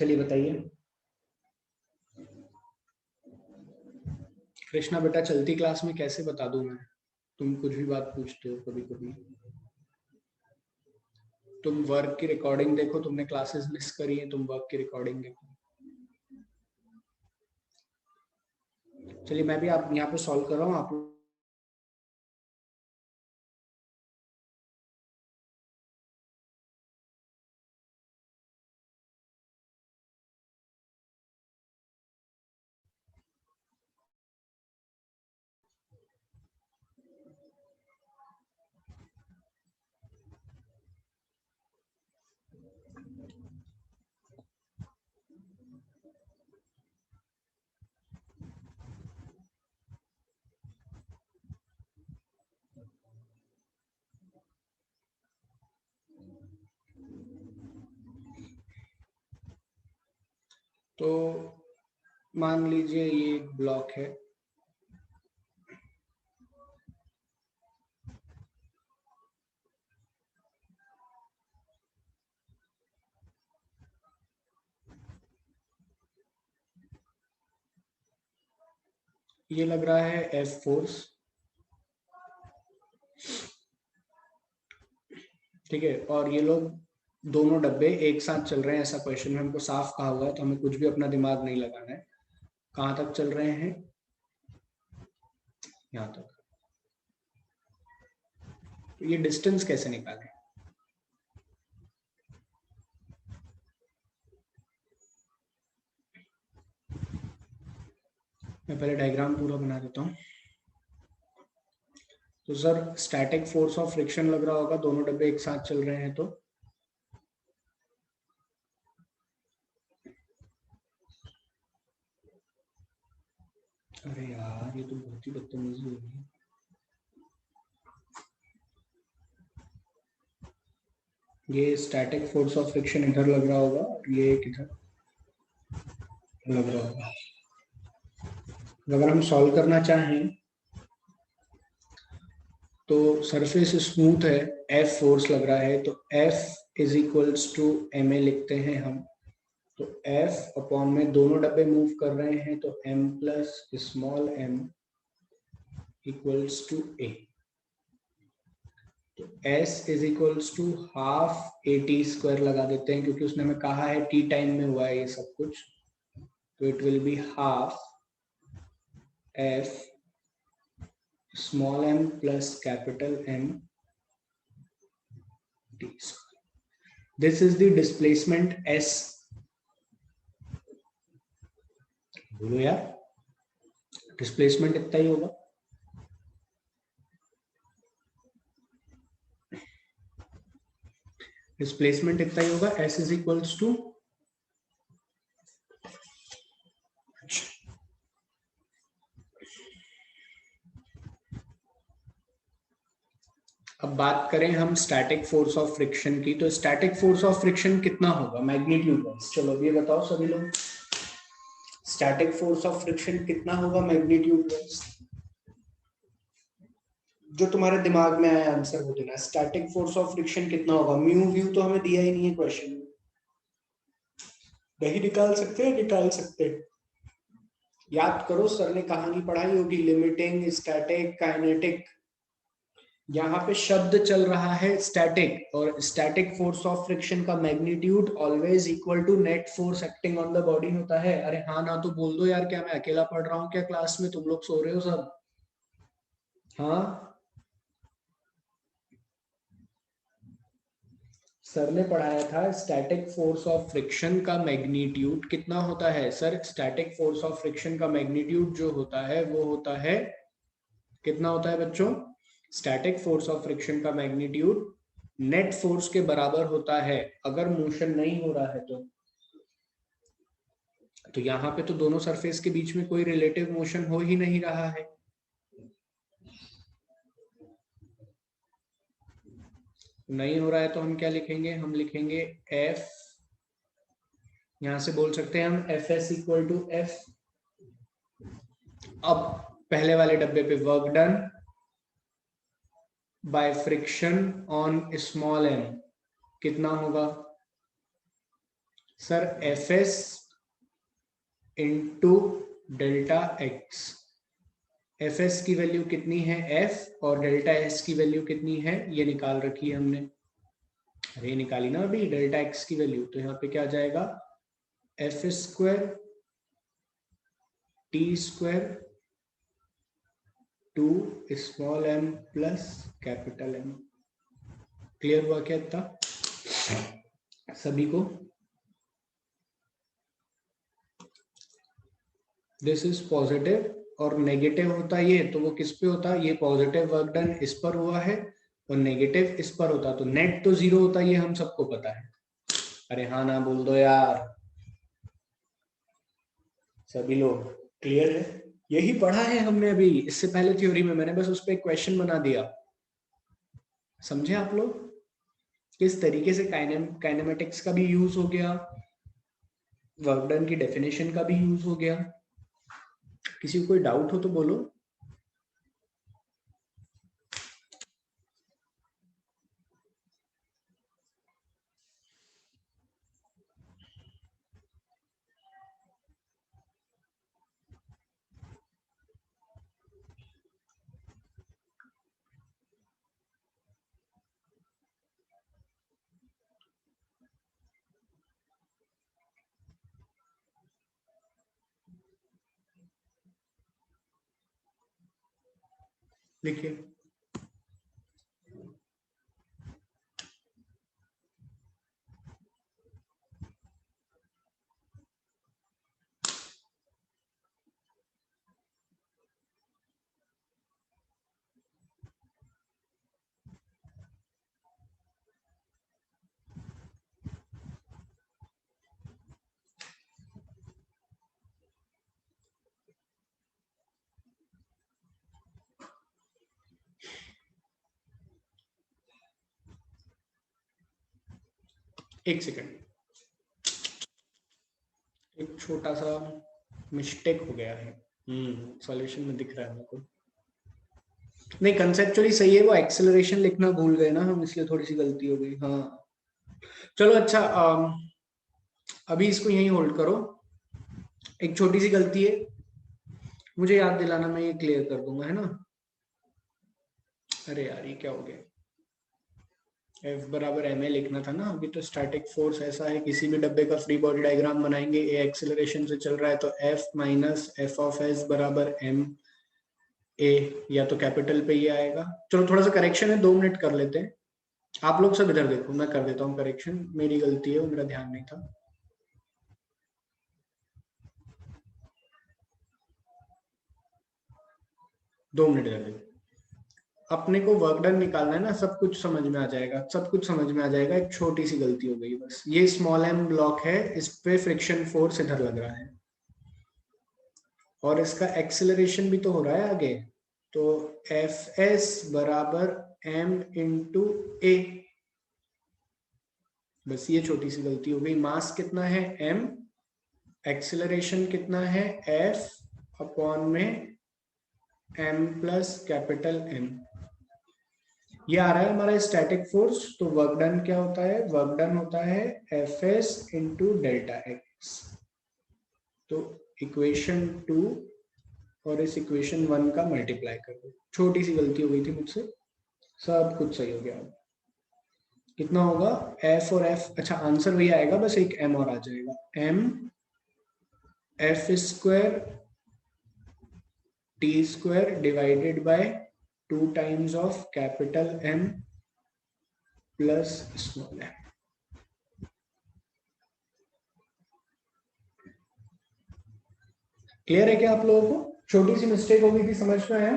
चलिए बताइए कृष्णा बेटा, चलती क्लास में कैसे बता दूं मैं? तुम कुछ भी बात पूछते हो कभी कभी। तुम वर्क की रिकॉर्डिंग देखो, तुमने क्लासेस मिस करी है, तुम वर्क की रिकॉर्डिंग देखो। चलिए मैं भी आप यहाँ पे सॉल्व कर रहा हूँ, आप तो मान लीजिए ये एक ब्लॉक है, ये लग रहा है एफ फोर्स, ठीक है, और ये लोग दोनों डब्बे एक साथ चल रहे हैं, ऐसा क्वेश्चन में हमको साफ कहा हुआ है, तो हमें कुछ भी अपना दिमाग नहीं लगाना है। कहाँ तक चल रहे हैं? यहाँ तक। तो ये डिस्टेंस कैसे निकालें? मैं पहले डायग्राम पूरा बना देता हूँ। तो sir static force of friction लग रहा होगा, दोनों डब्बे एक साथ चल रहे हैं तो अरे यार ये तो बहुत ही बदतमीजी हो गई। ये स्टैटिक फोर्स ऑफ फ्रिक्शन इधर लग रहा होगा, ये एक इधर लग रहा होगा। अगर हम सॉल्व करना चाहें तो सरफेस स्मूथ है, एफ फोर्स लग रहा है, तो f is equals to m a लिखते हैं हम। तो एफ अपॉन में दोनों डब्बे मूव कर रहे हैं, तो M plus small M equals to A. तो S is equals to half A T square लगा देते हैं, क्योंकि उसने हमें कहा है टी टाइम में हुआ है ये सब कुछ, तो it will be half F small m plus capital M t square. This is the displacement S. बोलो यार, डिस्प्लेसमेंट इतना ही होगा। डिस्प्लेसमेंट इतना ही होगा, S इज इक्वल्स टू, अब बात करें हम स्टैटिक फोर्स ऑफ फ्रिक्शन की, तो स्टैटिक फोर्स ऑफ फ्रिक्शन कितना होगा मैग्नीट्यूड वाइज? चलो ये बताओ सभी लोग, स्टैटिक फोर्स ऑफ फ्रिक्शन कितना होगा मैग्नीट्यूड वाइज? जो तुम्हारे दिमाग में आया आंसर वो देना। स्टैटिक फोर्स ऑफ फ्रिक्शन कितना होगा? म्यू व्यू तो हमें दिया ही नहीं है क्वेश्चन में, नहीं निकाल सकते हैं? निकाल सकते हैं। याद करो सर ने कहानी पढ़ाई होगी, लिमिटिंग, स्टैटिक, काइनेटिक। यहाँ पे शब्द चल रहा है स्टैटिक, और स्टैटिक फोर्स ऑफ फ्रिक्शन का magnitude always equal to net force acting on the body होता है। अरे हाँ ना तो बोल दो यार, क्या मैं अकेला पढ़ रहा हूँ क्या क्लास में? तुम लोग सो रहे हो सब? हाँ सर ने पढ़ाया था स्टैटिक फोर्स ऑफ फ्रिक्शन का मैग्नीट्यूड कितना होता है। Sir static force of friction का मैग्नीट्यूड जो होता है वो होता है, कितना होता है बच्चों? स्टैटिक फोर्स ऑफ फ्रिक्शन का मैग्नीट्यूड नेट फोर्स के बराबर होता है, अगर मोशन नहीं हो रहा है तो यहाँ पे तो दोनों सरफेस के बीच में कोई रिलेटिव मोशन हो ही नहीं रहा है। नहीं हो रहा है तो हम क्या लिखेंगे? हम लिखेंगे एफ, यहां से बोल सकते हैं हम f s equal to f. अब पहले वाले डब्बे पे work done by friction on small m कितना होगा? Sir f s into delta x, f s की वैल्यू कितनी है एफ और डेल्टा एस की वैल्यू कितनी है ये निकाल रखी है हमने। अरे निकाली ना अभी डेल्टा एक्स की वैल्यू, तो यहाँ पे क्या आ जाएगा f square t square two small m plus capital M. Clear हुआ क्या इतना सभी को? दिस इज पॉजिटिव और नेगेटिव होता ये तो वो किस पे होता, ये पॉजिटिव वर्क डन इस पर हुआ है और नेगेटिव इस पर होता तो नेट तो जीरो होता, ये हम सबको पता है। अरे हाँ ना बोल दो यार सभी लोग। क्लियर है? यही पढ़ा है हमने अभी इससे पहले थ्योरी में, मैंने बस उस पर एक क्वेश्चन बना दिया। समझे आप लोग? किस तरीके से काइनेमेटिक्स का भी यूज हो गया, वर्क डन की डेफिनेशन का भी यूज हो गया। किसी को कोई डाउट हो तो बोलो। देखिए एक सेकंड, एक छोटा सा मिस्टेक हो गया है। सॉल्यूशन में दिख रहा है मेरे को। नहीं कंसेप्चुअली सही है, वो एक्सेलरेशन लिखना भूल गए ना हम, इसलिए थोड़ी सी गलती हो गई। हाँ चलो अच्छा, अभी इसको यहीं होल्ड करो। एक छोटी सी गलती है, मुझे याद दिलाना, मैं ये क्लियर कर दूंगा, है ना। अरे यार ये क्या हो गया, F बराबर एम ए लिखना था ना। अभी तो स्टैटिक फोर्स ऐसा है, किसी भी डब्बे का फ्री बॉडी डायग्राम बनाएंगे, ए एक्सेलरेशन से चल रहा है तो F minus F of S बराबर एम ए, या तो कैपिटल पे ही आएगा। चलो थोड़ा सा करेक्शन है, 2 मिनट कर लेते हैं। आप लोग सब इधर देखो, मैं कर देता हूँ करेक्शन, मेरी गलती है, वो मेरा ध्यान नहीं था। 2 मिनट इधर देखो। अपने को वर्क डन निकालना है ना, सब कुछ समझ में आ जाएगा, सब कुछ समझ में आ जाएगा। एक छोटी सी गलती हो गई बस, ये स्मॉल एम ब्लॉक है, इस पे फ्रिक्शन फोर्स इधर लग रहा है और इसका एक्सेलरेशन भी तो हो रहा है आगे, तो एफ एस बराबर एम इंटू ए। बस ये छोटी सी गलती हो गई। मास कितना है एम, एक्सेलरेशन कितना है एफ अपॉन में एम प्लस कैपिटल एम। ये आ रहा है हमारा स्टैटिक फोर्स, तो वर्क डन क्या होता है, वर्क डन होता है F s into delta x. तो इक्वेशन 2 और इस इक्वेशन 1 का मल्टीप्लाई कर दो। छोटी सी गलती हो गई थी मुझसे, सब कुछ सही हो गया। कितना होगा एफ और एफ, अच्छा आंसर वही आएगा, बस एक एम और आ जाएगा, m f square t square divided by 2 times of capital M plus small m. Clear है क्या आप लोगों को? छोटी सी मिस्टेक हो गई थी, समझ में आया?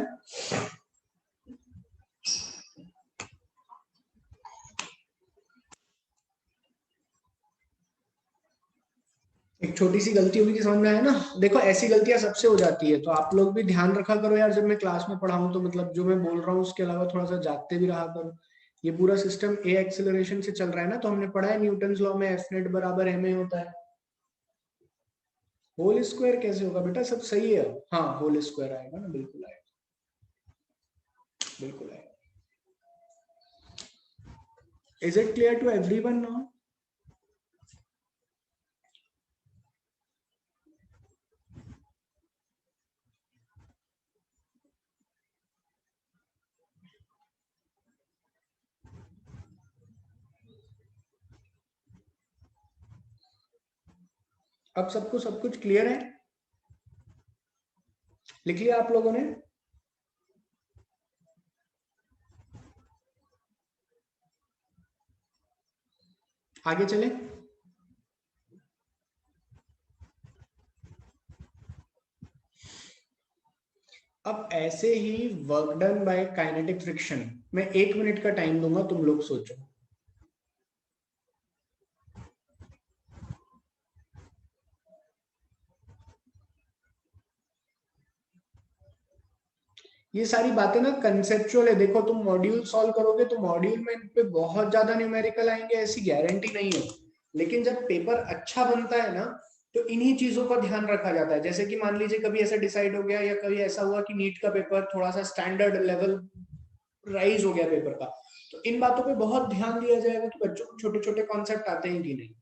एक छोटी सी गलती हुई थी, समझ में आया ना। देखो ऐसी गलतियां सबसे हो जाती है, तो आप लोग भी ध्यान रखा करो यार, जब मैं क्लास में पढ़ाऊं तो मतलब जो मैं बोल रहा हूँ उसके अलावा थोड़ा सा जागते भी रहा करो। ये पूरा सिस्टम ए एक्सेलरेशन से चल रहा है ना, तो हमने पढ़ा है न्यूटन लॉ में एफ नेट बराबर एम ए होता है। होल स्क्वायर कैसे होगा बेटा, सब सही है। हाँ होल स्क्वायर आएगा ना, बिल्कुल आएगा, बिल्कुल आएगा। Is it clear to everyone now? अब सबको सब कुछ क्लियर है? लिख लिया आप लोगों ने? आगे चले। अब ऐसे ही work done by kinetic friction, मैं 1 मिनट का टाइम दूंगा, तुम लोग सोचो। ये सारी बातें ना कंसेप्चुअल है। देखो तुम मॉड्यूल सॉल्व करोगे तो मॉड्यूल में इन पे बहुत ज्यादा न्यूमेरिकल आएंगे, ऐसी गारंटी नहीं है। लेकिन जब पेपर अच्छा बनता है ना, तो इन्हीं चीजों का ध्यान रखा जाता है। जैसे कि मान लीजिए कभी ऐसा डिसाइड हो गया, या कभी ऐसा हुआ कि नीट का पेपर थोड़ा सा स्टैंडर्ड लेवल राइज हो गया पेपर का, तो इन बातों पे बहुत ध्यान दिया जाएगा कि बच्चों को छोटे छोटे कॉन्सेप्ट आते हैं कि नहीं।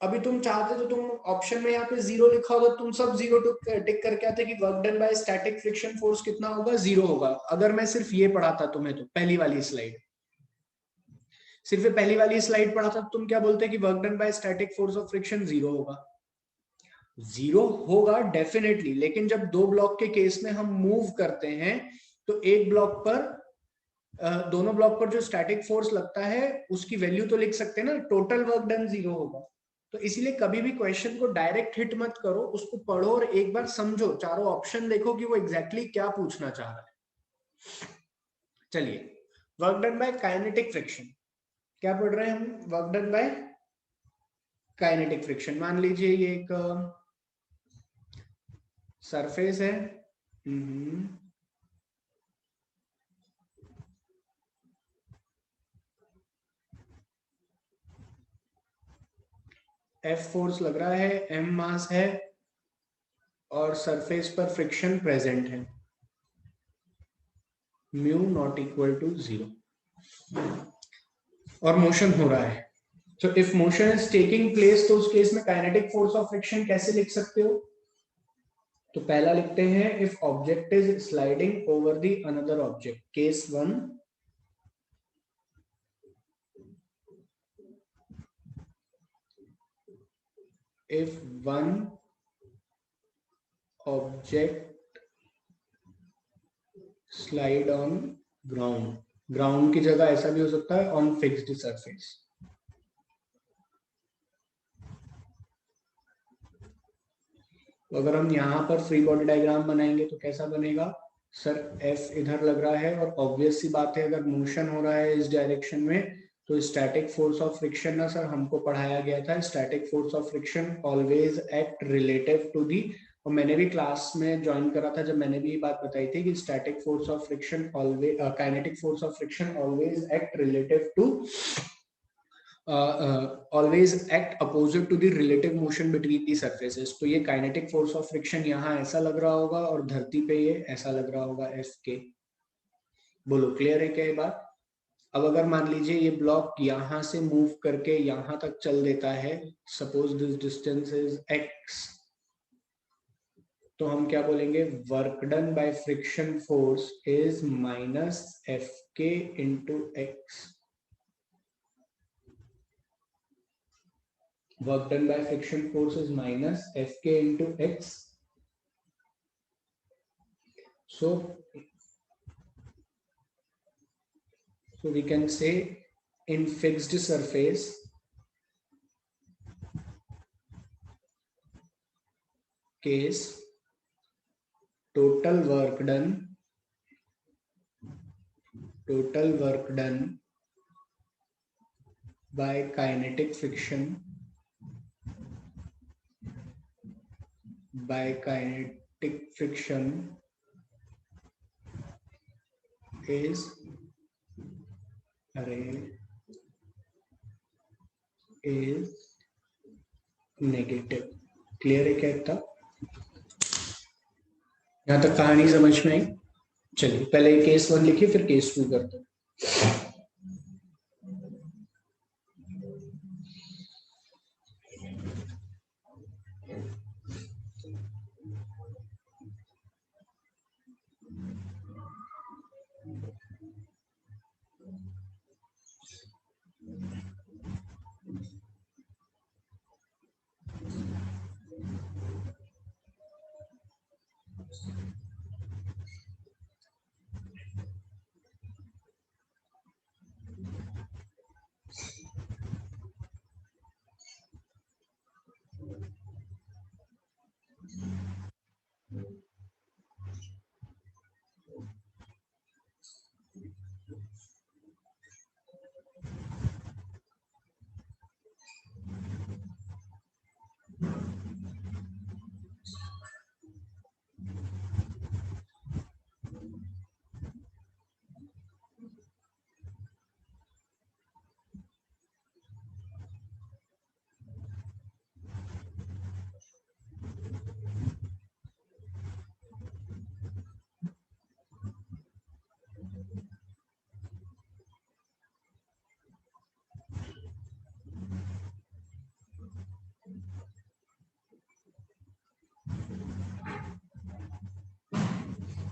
अभी तुम चाहते तो तुम ऑप्शन में यहाँ पे 0 लिखा होगा, तुम सब 0 टिक करके आते कि work done bye static friction force कितना होगा, 0 होगा। अगर मैं सिर्फ ये पढ़ाता तुम्हें, तो पहली वाली स्लाइड, सिर्फ पहली वाली स्लाइड पढ़ाता, तो तुम क्या बोलते कि work done bye static force of friction 0 होगा? 0 होगा डेफिनेटली, लेकिन जब 2 ब्लॉक के केस में हम मूव करते हैं, तो एक ब्लॉक पर दोनों ब्लॉक पर जो स्टैटिक फोर्स लगता है उसकी वैल्यू तो लिख सकते हैं ना, टोटल वर्क डन 0 होगा। तो इसीलिए कभी भी क्वेश्चन को डायरेक्ट हिट मत करो, उसको पढ़ो और एक बार समझो, चारों ऑप्शन देखो कि वो एग्जैक्टली क्या पूछना चाह रहा है। चलिए, work done by kinetic friction, क्या पढ़ रहे हैं हम? Work done by kinetic friction. मान लीजिए ये एक सरफेस है, F फोर्स लग रहा है, M मास है, और सरफेस पर फ्रिक्शन प्रेजेंट है, म्यू नॉट इक्वल टू 0, और मोशन हो रहा है। So if motion is taking place, तो उस केस में काइनेटिक फोर्स ऑफ फ्रिक्शन कैसे लिख सकते हो? तो पहला लिखते हैं, if object is sliding over the another object, case 1, if one object slide on ground, ground की जगह ऐसा भी हो सकता है ऑन फिक्स्ड सरफेस। तो अगर हम यहाँ पर फ्री बॉडी डायग्राम बनाएंगे तो कैसा बनेगा? सर एफ इधर लग रहा है, और ऑब्वियस सी बात है अगर मोशन हो रहा है इस डायरेक्शन में, तो स्टैटिक फोर्स ऑफ फ्रिक्शन ना सर हमको पढ़ाया गया था, static force of friction always act relative to the, और मैंने भी क्लास में ज्वाइन करा था जब मैंने भी ये बात बताई थी कि static force of friction always, kinetic force of friction always act relative to, always act opposite to the relative motion between the surfaces। तो ये काइनेटिक फोर्स ऑफ फ्रिक्शन यहाँ ऐसा लग रहा होगा, और धरती पे ये ऐसा लग रहा होगा एफ के। बोलो क्लियर है क्या ये बात? अब अगर मान लीजिए ये ब्लॉक यहाँ से मूव करके यहाँ तक चल देता है, suppose this distance is x, तो हम क्या बोलेंगे? Work done by friction force is minus F के into X. work done by friction force is minus Fk into x. So we can say in fixed surface, case total work done by kinetic friction is negative. Clear है क्या इतना? यहां तक कहानी समझ में आई? चलिए पहले केस 1 लिखिए, फिर केस 2 करते हैं।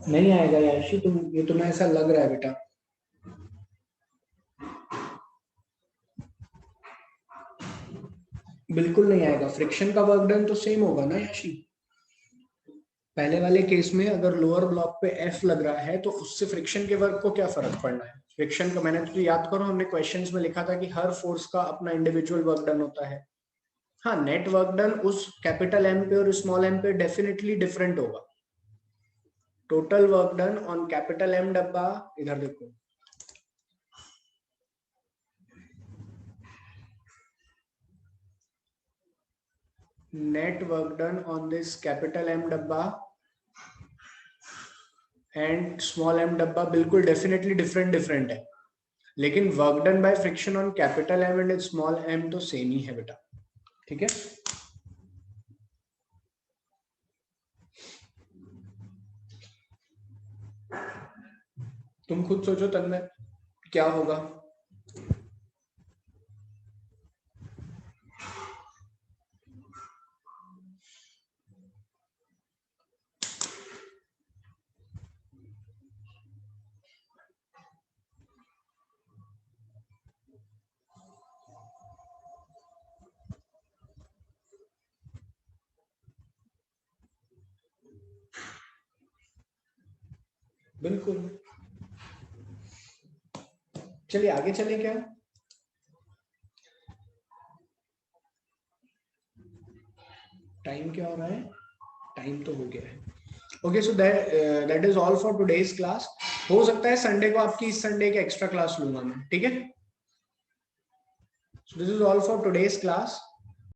नहीं आएगा याशी, ये तुम्हें ऐसा लग रहा है बेटा। बिल्कुल नहीं आएगा, फ्रिक्शन का वर्क डन तो सेम होगा ना याशी। पहले वाले केस में अगर लोअर ब्लॉक पे एफ लग रहा है तो उससे फ्रिक्शन के वर्क को क्या फर्क पड़ना है। फ्रिक्शन का मैंने तो याद करो, हमने क्वेश्चंस में लिखा था कि हर फोर्स का अपना इंडिविजुअल वर्क डन होता है। हाँ, नेट वर्क डन उस कैपिटल एम पे और स्मॉल एम पे डेफिनेटली डिफरेंट होगा। Total work done on capital M डब्बा, इधर देखो, net work done on this capital M डब्बा एंड स्मॉल एम डब्बा बिल्कुल डेफिनेटली डिफरेंट है, लेकिन work done by friction on capital M and small m तो सेम ही है बेटा। ठीक है, तुम खुद सोचो तन्मय क्या होगा। बिल्कुल, चलिए आगे चले क्या। टाइम क्या हो रहा है, टाइम तो हो गया है। Okay, so that is all for today's class. हो सकता है संडे को आपकी इस संडे का एक्स्ट्रा क्लास लूंगा मैं, ठीक है। So this is all for today's class.